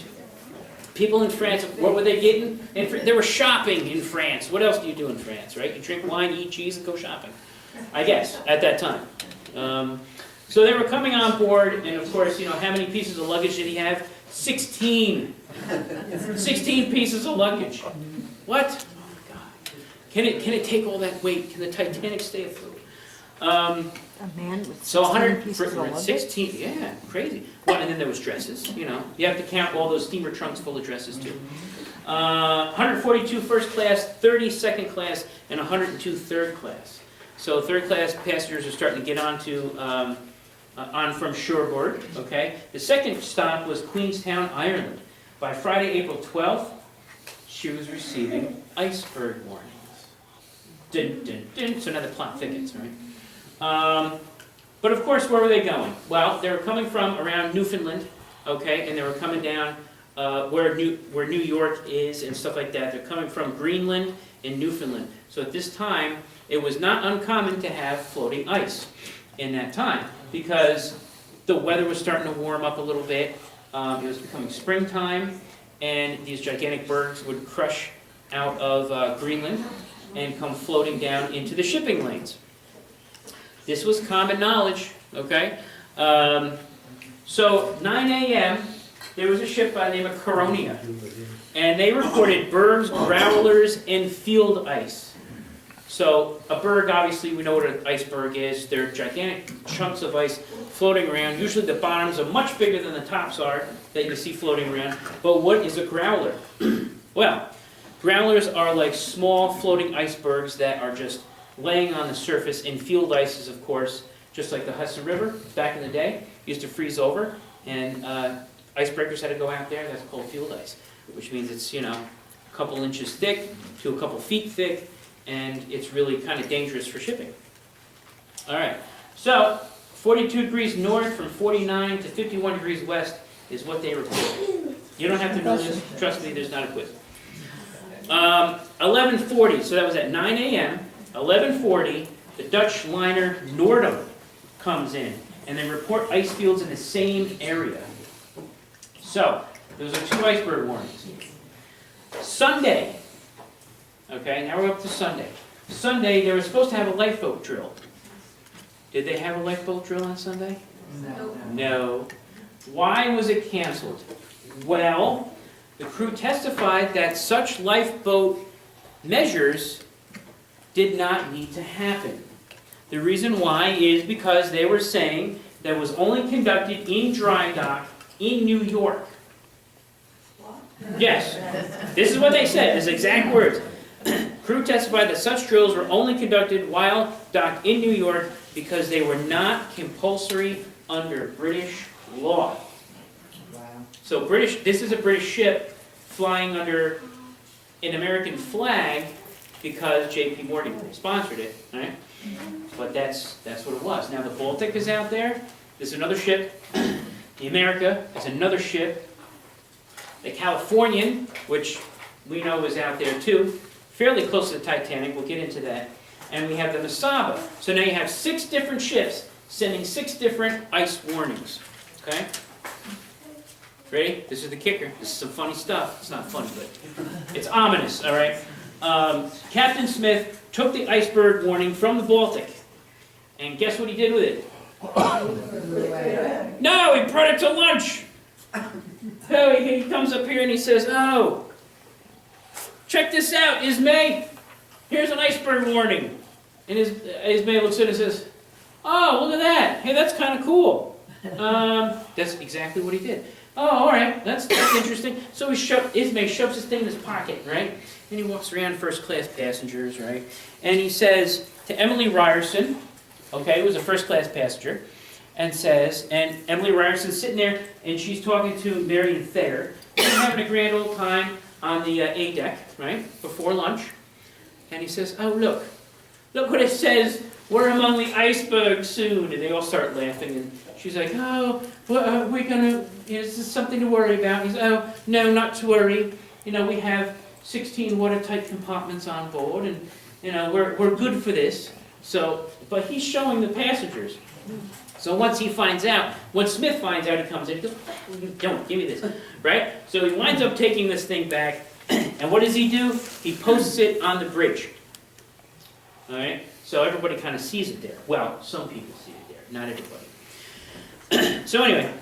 people in France, what were they getting? They were shopping in France. What else do you do in France, right? You drink wine, eat cheese, and go shopping, I guess, at that time. So they were coming on board, and of course, you know, how many pieces of luggage did he have? 16. 16 pieces of luggage. What? Oh my God. Can it take all that weight? Can the Titanic stay afloat? A man with 16 So 100, pieces of luggage? 16, yeah, crazy. Well, and then there was dresses, you know. You have to count all those steamer trunks full of dresses too. 142 first class, 30 second class, and 102 third class. So third class passengers are starting to get onto on from shoreboard, okay? The second stop was Queenstown, Ireland. By Friday, April 12th, she was receiving iceberg warnings. Dun, dun, dun. So now the plot thickens, right? But of course, where were they going? Well, they were coming from around Newfoundland, okay, and they were coming down where New York is and stuff like that. They're coming from Greenland and Newfoundland. So at this time, it was not uncommon to have floating ice in that time because the weather was starting to warm up a little bit. It was becoming springtime, and these gigantic bergs would crush out of Greenland and come floating down into the shipping lanes. This was common knowledge, okay? So 9 a.m., there was a ship by the name of Coronia, and they reported bergs, growlers, and field ice. So a berg, obviously, we know what an iceberg is. They're gigantic chunks of ice floating around. Usually the bottoms are much bigger than the tops are that you see floating around. But what is a growler? Well, growlers are like small floating icebergs that are just laying on the surface, and field ice is, of course, just like the Hudson River back in the day, used to freeze over, and icebreakers had to go out there. That's called field ice, which means it's, you know, a couple inches thick to a couple feet thick, and it's really kind of dangerous for shipping. All right, so 42 degrees north from 49 to 51 degrees west is what they reported. You don't have to know this. Trust me, there's not a quiz. 11:40, so that was at 9 a.m., 11:40, the Dutch liner Noordam comes in, and they report ice fields in the same area. So, those are 2 iceberg warnings. Sunday, okay, now we're up to Sunday. Sunday, they were supposed to have a lifeboat drill. Did they have a lifeboat drill on Sunday? No. Why was it canceled? Well, the crew testified that such lifeboat measures did not need to happen. The reason why is because they were saying that it was only conducted in dry dock in New York. Yes, this is what they said, this exact words. Crew testified that such drills were only conducted while docked in New York because they were not compulsory under British law. So this is a British ship flying under an American flag because J.P. Morgan sponsored it, right? But that's what it was. Now the Baltic is out there. There's another ship. The America is another ship. The Californian, which we know is out there too, fairly close to the Titanic. We'll get into that. And we have the Masaba. So now you have 6 different ships sending 6 different ice warnings. Okay? Ready? This is the kicker. This is some funny stuff. It's not funny, but it's ominous, all right? Captain Smith took the iceberg warning from the Baltic, and guess what he did with it? No, he brought it to lunch. So he comes up here and he says, "Oh, check this out, Ismay. Here's an iceberg warning." And Ismay looks at it and says, "Oh, look at that. Hey, that's kind of cool." That's exactly what he did. Oh, all right, that's interesting. So Ismay shoves his thing in his pocket, right? And he walks around first-class passengers, right? And he says to Emily Ryerson, okay, who was a first-class passenger, and Emily Ryerson's sitting there, and she's talking to Marion Thayer. They're having a grand old time on the A deck, right, before lunch. And he says, oh, look what it says, we're among the icebergs soon. And they all start laughing, and she's like, oh, well, is this something to worry about? He's, oh, no, not to worry. You know, we have 16 watertight compartments on board, and, you know, we're good for this. So, but he's showing the passengers. So once Smith finds out, he comes in, he goes, what are you doing? Give me this, right? So he winds up taking this thing back, and what does he do? He posts it on the bridge. All right? So everybody kind of sees it there. Well, some people see it there, not everybody. So anyway,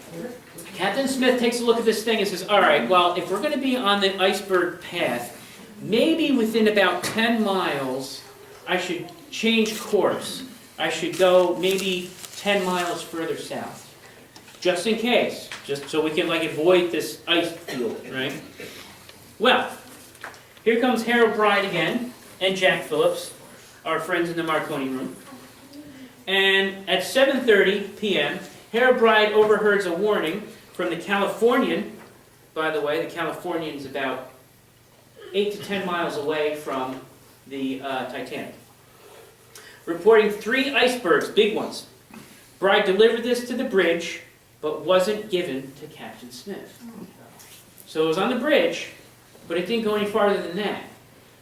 Captain Smith takes a look at this thing and says, all right, well, if we're going to be on the iceberg path, maybe within about 10 miles, I should change course. I should go maybe 10 miles further south, just in case, just so we can avoid this ice field, right? Well, here comes Harold Bride again, and Jack Phillips, our friends in the Marconi room. And at 7:30 p.m., Harold Bride overhears a warning from the Californian. By the way, the Californian is about 8 to 10 miles away from the Titanic, reporting 3 icebergs, big ones. Bride delivered this to the bridge, but wasn't given to Captain Smith. So it was on the bridge, but it didn't go any farther than that.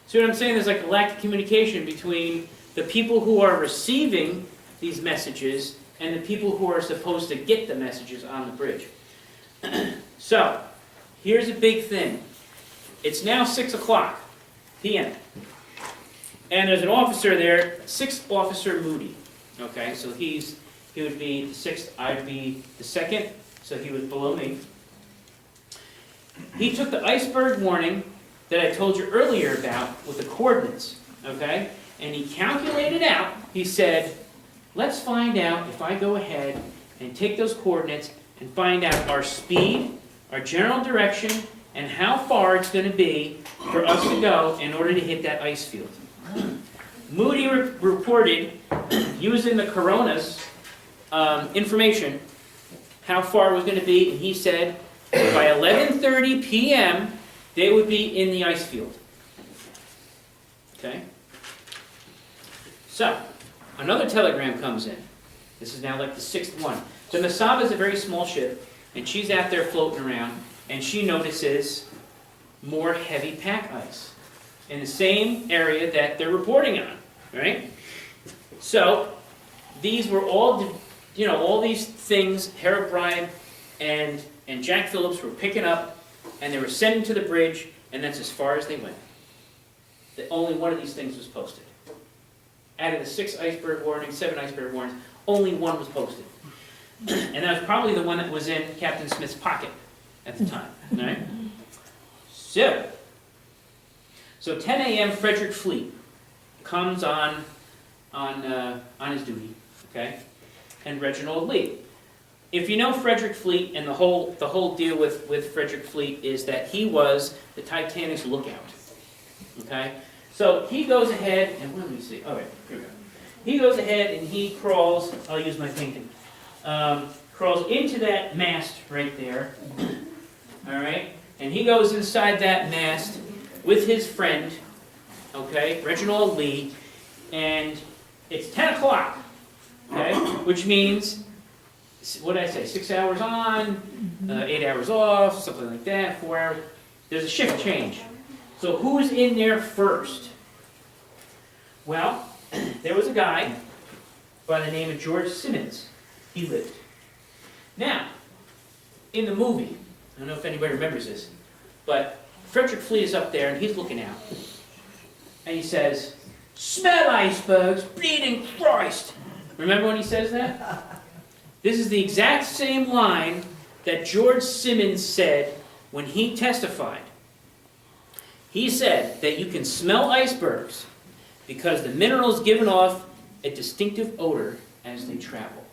See what I'm saying? There's like a lack of communication between the people who are receiving these messages and the people who are supposed to get the messages on the bridge. So, here's a big thing. It's now 6 o'clock p.m. And there's an officer there, 6th Officer Moody. Okay, so he would be the 6th, I'd be the 2nd, so he was below me. He took the iceberg warning that I told you earlier about with the coordinates, okay? And he calculated out, he said, let's find out if I go ahead and take those coordinates and find out our speed, our general direction, and how far it's going to be for us to go in order to hit that ice field. Moody reported, using the Corona's information, how far it was going to be, and he said by 11:30 p.m. they would be in the ice field. Okay? So, another telegram comes in. This is now like the 6th one. So Masaba is a very small ship, and she's out there floating around, and she notices more heavy pack ice in the same area that they're reporting on, right? So these were all, all these things Harold Bride and Jack Phillips were picking up, and they were sending to the bridge, and that's as far as they went. Only one of these things was posted. Out of the 6 iceberg warnings, 7 iceberg warnings, only one was posted. And that was probably the one that was in Captain Smith's pocket at the time, right? So 10 a.m. Frederick Fleet comes on his duty, okay? And Reginald Lee. If you know Frederick Fleet, and the whole deal with Frederick Fleet is that he was the Titanic's lookout, okay? So he goes ahead, and let me see, all right, here we go. He goes ahead and he crawls, I'll use my painting, crawls into that mast right there, all right? And he goes inside that mast with his friend, okay, Reginald Lee, and it's 10 o'clock, okay, which means, what did I say, 6 hours on, 8 hours off, something like that, 4 hours. There's a shift change. So who's in there first? Well, there was a guy by the name of George Simmons. He lived. Now, in the movie, I don't know if anybody remembers this, but Frederick Fleet is up there and he's looking out. And he says, "Smell icebergs, bleeding Christ." Remember when he says that? This is the exact same line that George Simmons said when he testified. He said that you can smell icebergs because the minerals give off a distinctive odor as they travel.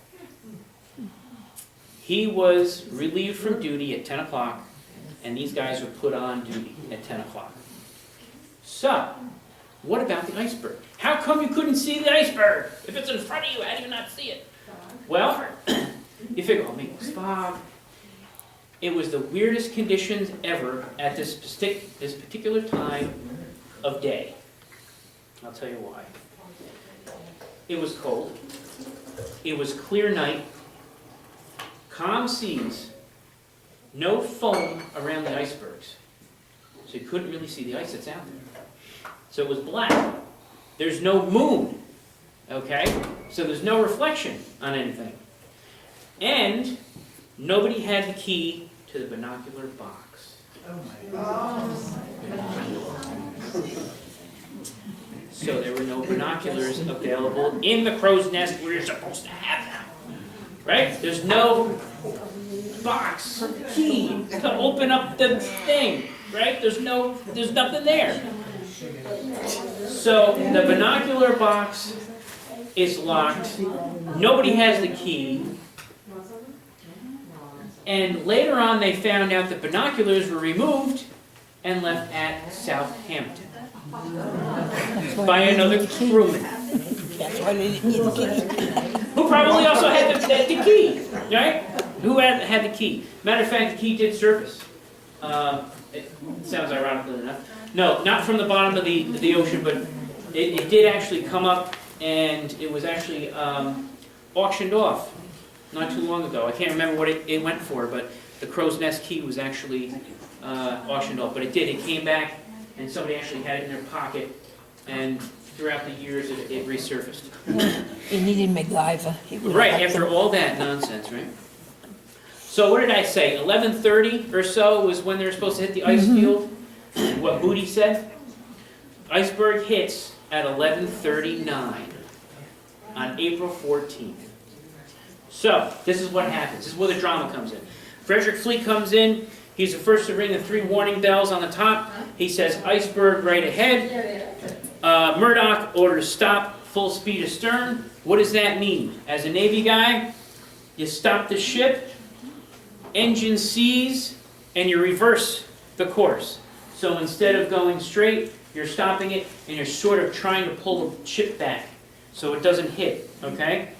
He was relieved from duty at 10 o'clock, and these guys were put on duty at 10 o'clock. So, what about the iceberg? How come you couldn't see the iceberg? If it's in front of you, how do you not see it? Well, you figure, oh, maybe it was fog. It was the weirdest conditions ever at this particular time of day. I'll tell you why. It was cold. It was clear night. Calm seas. No foam around the icebergs. So you couldn't really see the ice that's out there. So it was black. There's no moon. Okay? So there's no reflection on anything. And nobody had the key to the binocular box. So there were no binoculars available in the crow's nest where you're supposed to have them. Right? There's no box, key to open up the thing. Right? There's nothing there. So the binocular box is locked. Nobody has the key. And later on they found out that binoculars were removed and left at Southampton by another crewman. That's why they didn't need the key. Who probably also had the key, right? Who had the key? Matter of fact, the key did surface. It sounds ironical enough. No, not from the bottom of the ocean, but it did actually come up, and it was actually auctioned off not too long ago. I can't remember what it went for, but the crow's nest key was actually auctioned off. But it did. It came back, and somebody actually had it in their pocket, and throughout the years it resurfaced. He needed MacGyver. Right, after all that nonsense, right? So what did I say? 11:30 or so was when they were supposed to hit the ice field. What Moody said? Iceberg hits at 11:39 on April 14th. So this is what happens. This is where the drama comes in. Frederick Fleet comes in. He's the first to ring the 3 warning bells on the top. He says, iceberg right ahead. Murdoch orders stop, full speed astern. What does that mean? As a Navy guy, you stop the ship, engine seize, and you reverse the course. So instead of going straight, you're stopping it, and you're sort of trying to pull the ship back so it doesn't hit, okay?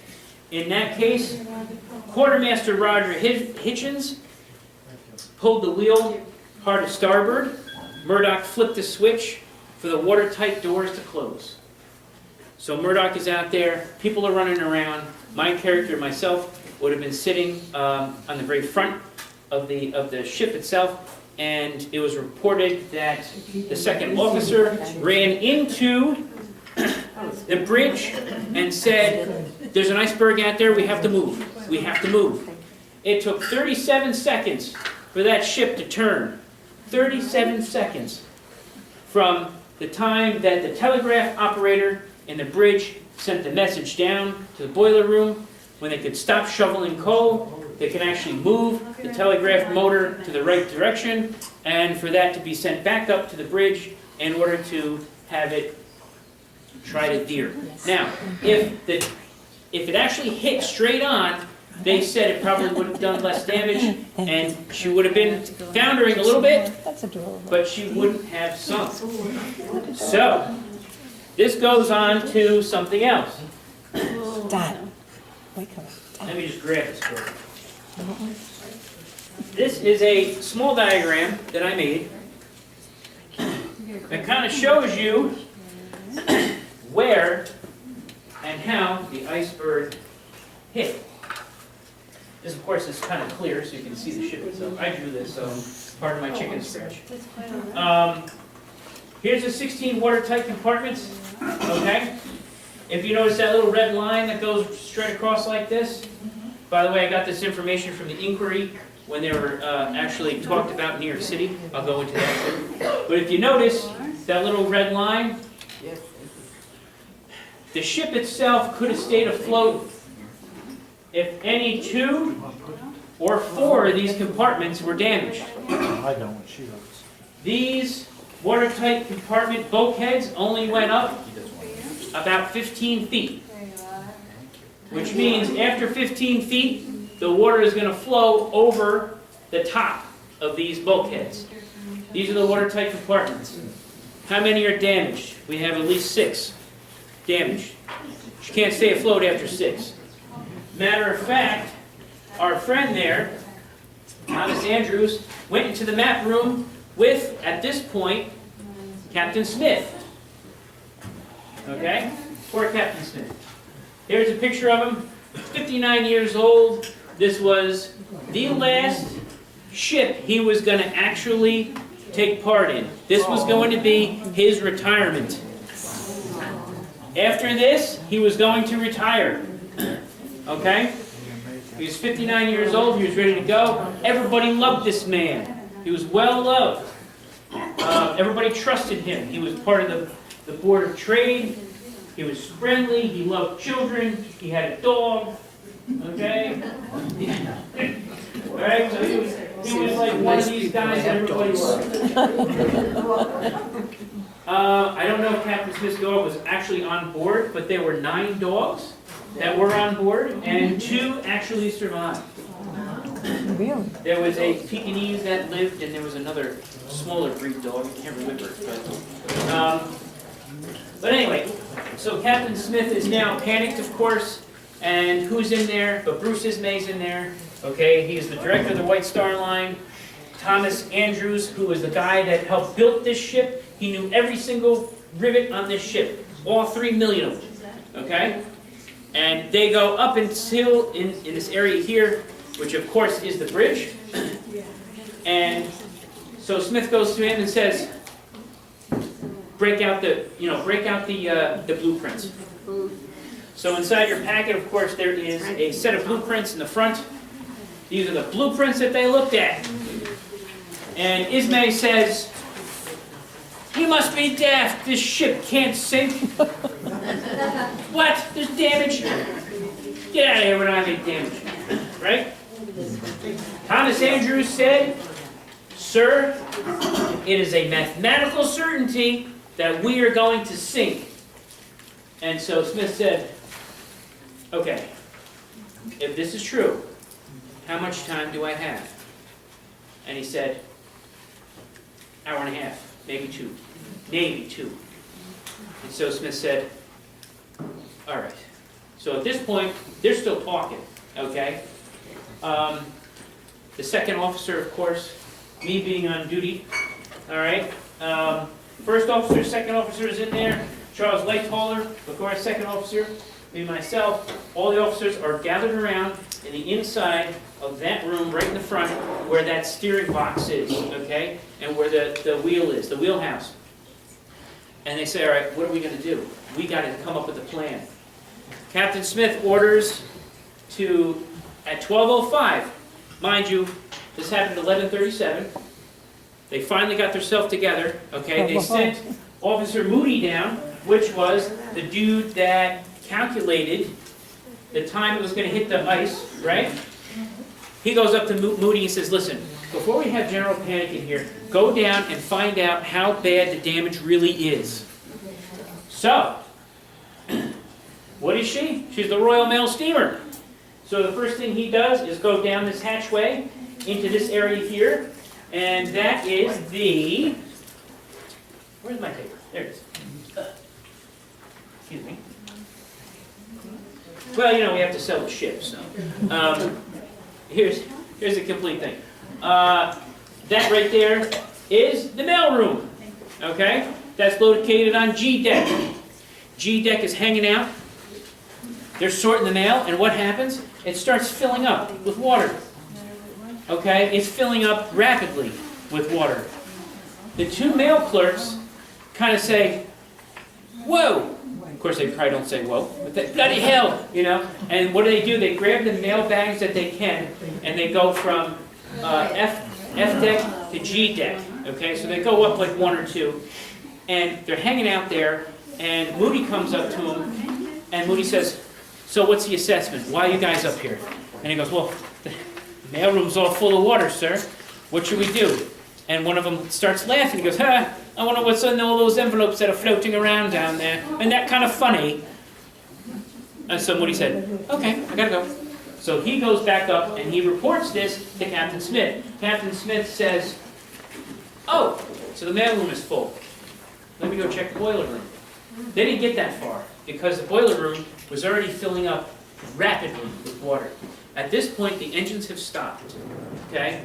In that case, Quartermaster Roger Hitchens pulled the wheel hard to starboard. Murdoch flipped the switch for the watertight doors to close. So Murdoch is out there, people are running around. My character, myself, would have been sitting on the very front of the ship itself, and it was reported that the second officer ran into the bridge and said, there's an iceberg out there, we have to move. We have to move. It took 37 seconds for that ship to turn. 37 seconds from the time that the telegraph operator in the bridge sent the message down to the boiler room, when they could stop shoveling coal, they could actually move the telegraph motor to the right direction, and for that to be sent back up to the bridge in order to have it try to veer. Now, if it actually hit straight on, they said it probably would have done less damage, and she would have been foundering a little bit, That's adorable. but she wouldn't have sunk. So, this goes on to something else. Dad, wake up. Let me just grab this for you. This is a small diagram that I made that kind of shows you where and how the iceberg hit. This, of course, is kind of clear, so you can see the ship itself. I drew this, so pardon my chicken scratch. Here's the 16 watertight compartments, okay? If you notice that little red line that goes straight across like this, by the way, I got this information from the inquiry when they were actually talked about in New York City. I'll go into that too. But if you notice that little red line, the ship itself could have stayed afloat if any 2 or 4 of these compartments were damaged. I know what she looks. These watertight compartment bulkheads only went up about 15 feet. Which means after 15 feet, the water is going to flow over the top of these bulkheads. These are the watertight compartments. How many are damaged? We have at least 6 damaged. She can't stay afloat after 6. Matter of fact, our friend there, Thomas Andrews, went into the map room with, at this point, Captain Smith. Okay? Poor Captain Smith. Here's a picture of him, 59 years old. This was the last ship he was going to actually take part in. This was going to be his retirement. After this, he was going to retire. Okay? He was 59 years old. He was ready to go. Everybody loved this man. He was well loved. Everybody trusted him. He was part of the Board of Trade. He was friendly. He loved children. He had a dog. Okay? All right? So he was like one of these guys that everybody loved. I don't know if Captain Smith's dog was actually on board, but there were 9 dogs that were on board, and 2 actually survived. Really? There was a Pekingese that lived, and there was another smaller breed dog. I can't remember. But anyway, so Captain Smith is now panicked, of course, and who's in there? But Bruce Ismay's in there. Okay, he is the director of the White Star Line. Thomas Andrews, who was the guy that helped build this ship, he knew every single rivet on this ship, all 3 million of them. Okay, and they go up until in this area here, which of course is the bridge. And so Smith goes to him and says, break out the blueprints. So inside your packet, of course, there is a set of blueprints in the front. These are the blueprints that they looked at. And Ismay says, "You must be daft. This ship can't sink." "What? There's damage?" "Get out of here, we're not having damage." Right? Thomas Andrews said, "Sir, it is a mathematical certainty that we are going to sink." And so Smith said, "Okay, if this is true, how much time do I have?" And he said, "Hour and a half, maybe 2. Maybe 2. And so Smith said, "All right." So at this point, they're still talking, okay? The second officer, of course, me being on duty, all right? First officer, second officer is in there. Charles Lightoller, of course, second officer, me, myself. All the officers are gathered around in the inside of that room right in the front where that steering box is, okay? And where the wheel is, the wheelhouse. And they say, "All right, what are we going to do? We got to come up with a plan." Captain Smith orders to, at 12:05, mind you, this happened at 11:37. They finally got themselves together, okay? They sent Officer Moody down, which was the dude that calculated the time it was going to hit the ice, right? He goes up to Moody and says, "Listen, before we have general panic in here, go down and find out how bad the damage really is." So, what is she? She's the Royal Mail steamer. So the first thing he does is go down this hatchway into this area here, and that is the... Where's my paper? There it is. Excuse me. Well, you know, we have to sell the ship, so... Here's the complete thing. That right there is the mail room, okay? That's located on G deck. G deck is hanging out. They're sorting the mail, and what happens? It starts filling up with water, okay? It's filling up rapidly with water. The 2 mail clerks kind of say, "Whoa!" Of course, they probably don't say "whoa," but they, "Bloody hell," you know? And what do? They grab the mail bags that they can, and they go from F deck to G deck, okay? So they go up like 1 or 2, and they're hanging out there, and Moody comes up to them, and Moody says, "So what's the assessment? Why are you guys up here?" And he goes, "Well, the mailroom's all full of water, sir. What should we do?" And one of them starts laughing. He goes, "Ha! I wonder what's in all those envelopes that are floating around down there. Isn't that kind of funny?" And so Moody said, "Okay, I gotta go." So he goes back up and he reports this to Captain Smith. Captain Smith says, "Oh, so the mailroom is full. Let me go check the boiler room." They didn't get that far because the boiler room was already filling up rapidly with water. At this point, the engines have stopped. Okay?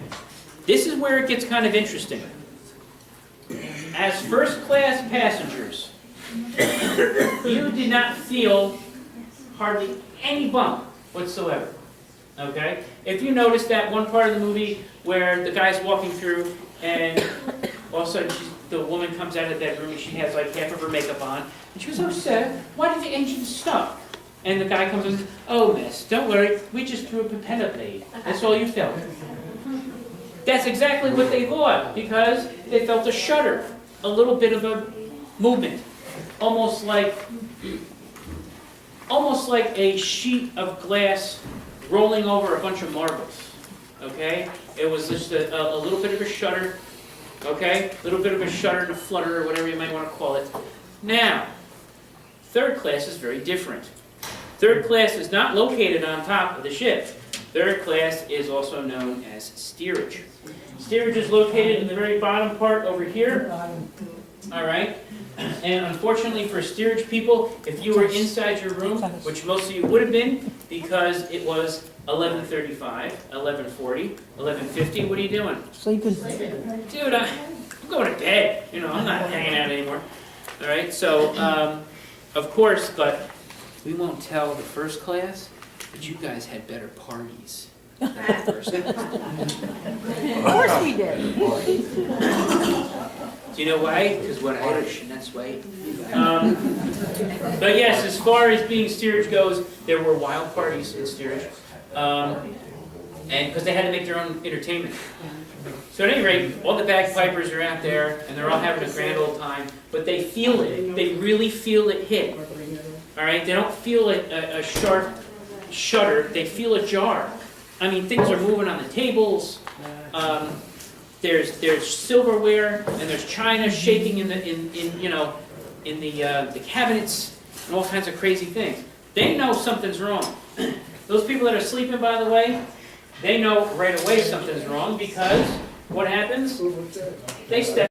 This is where it gets kind of interesting. As first-class passengers, you did not feel hardly any bump whatsoever. Okay? If you notice that one part of the movie where the guy's walking through and all of a sudden the woman comes out of that room and she has like half of her makeup on, and she goes, "Oh, sir, why did the engine stop?" And the guy comes and says, "Oh, miss, don't worry, we just threw a propeller blade. That's all you felt." That's exactly what they thought, because they felt a shudder, a little bit of a movement, almost like a sheet of glass rolling over a bunch of marbles. Okay? It was just a little bit of a shudder. Okay? A little bit of a shudder and a flutter, or whatever you might want to call it. Now, third class is very different. Third class is not located on top of the ship. Third class is also known as steerage. Steerage is located in the very bottom part over here. All right? And unfortunately for steerage people, if you were inside your room, which most of you would have been, because it was 11:35, 11:40, 11:50, what are you doing? Sleeping. Dude, I'm going to bed. You know, I'm not hanging out anymore. All right? So, of course, but we won't tell the first class, but you guys had better parties than the first class. Of course we did. Do you know why? Because we're Irish, and that's why. But yes, as far as being steerage goes, there were wild parties in steerage, and because they had to make their own entertainment. So at any rate, all the bagpipers are out there, and they're all having a grand old time. But they feel it. They really feel it hit. All right, they don't feel a sharp shudder. They feel a jar. I mean, things are moving on the tables. There's silverware and there's china shaking in the cabinets and all kinds of crazy things. They know something's wrong. Those people that are sleeping, by the way, they know right away something's wrong, because what happens? They step